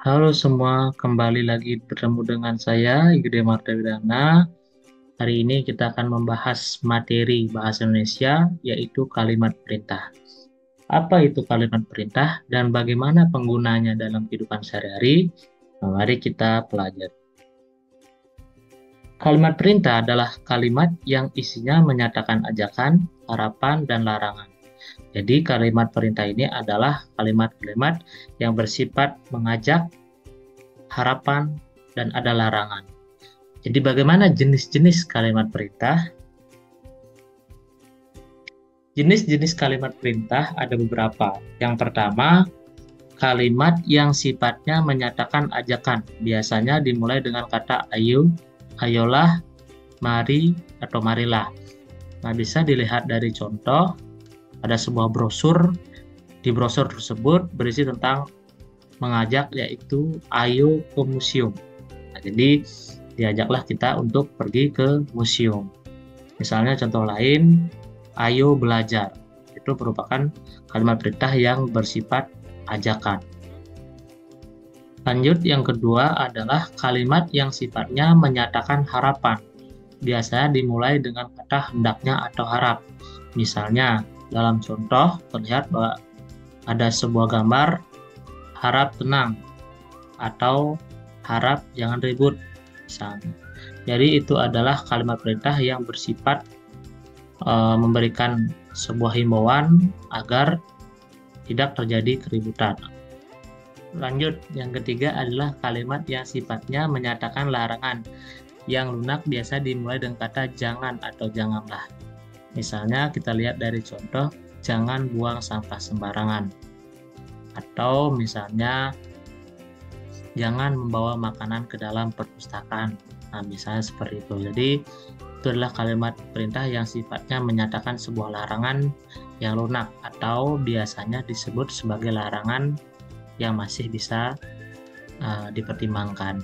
Halo semua, kembali lagi bertemu dengan saya, Yuda Mardawidana. Hari ini kita akan membahas materi bahasa Indonesia, yaitu kalimat perintah. Apa itu kalimat perintah dan bagaimana penggunanya dalam kehidupan sehari-hari? Mari kita pelajari. Kalimat perintah adalah kalimat yang isinya menyatakan ajakan, harapan, dan larangan. Jadi kalimat perintah ini adalah kalimat-kalimat yang bersifat mengajak, harapan, dan ada larangan. Jadi bagaimana jenis-jenis kalimat perintah? Jenis-jenis kalimat perintah ada beberapa. Yang pertama, kalimat yang sifatnya menyatakan ajakan. Biasanya dimulai dengan kata ayo, ayolah, mari, atau marilah. Nah, bisa dilihat dari contoh, ada sebuah brosur. Di brosur tersebut berisi tentang mengajak, yaitu ayo ke museum. Nah, jadi diajaklah kita untuk pergi ke museum. Misalnya contoh lain, ayo belajar. Itu merupakan kalimat perintah yang bersifat ajakan. Lanjut, yang kedua adalah kalimat yang sifatnya menyatakan harapan. Biasanya dimulai dengan kata hendaknya atau harap. Misalnya, dalam contoh terlihat bahwa ada sebuah gambar harap tenang atau harap jangan ribut misalnya. Jadi itu adalah kalimat perintah yang bersifat memberikan sebuah himbauan agar tidak terjadi keributan. Lanjut, yang ketiga adalah kalimat yang sifatnya menyatakan larangan. Yang lunak biasa dimulai dengan kata jangan atau janganlah. Misalnya kita lihat dari contoh, jangan buang sampah sembarangan. Atau misalnya, jangan membawa makanan ke dalam perpustakaan. Nah, misalnya seperti itu. Jadi, itu adalah kalimat perintah yang sifatnya menyatakan sebuah larangan yang lunak atau biasanya disebut sebagai larangan yang masih bisa dipertimbangkan.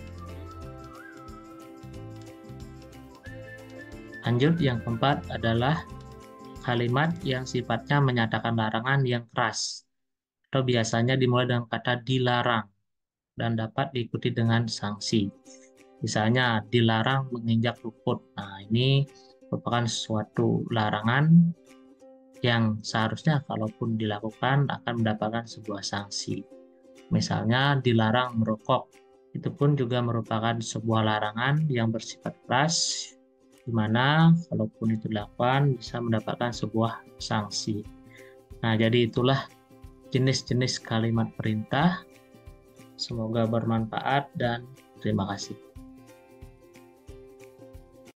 Lanjut, yang keempat adalah kalimat yang sifatnya menyatakan larangan yang keras atau biasanya dimulai dengan kata dilarang dan dapat diikuti dengan sanksi. Misalnya dilarang menginjak rumput. Nah, ini merupakan suatu larangan yang seharusnya kalaupun dilakukan akan mendapatkan sebuah sanksi. Misalnya dilarang merokok. Itu pun juga merupakan sebuah larangan yang bersifat keras, di mana kalaupun itu dilakukan bisa mendapatkan sebuah sanksi. Nah, jadi itulah jenis-jenis kalimat perintah. Semoga bermanfaat dan terima kasih.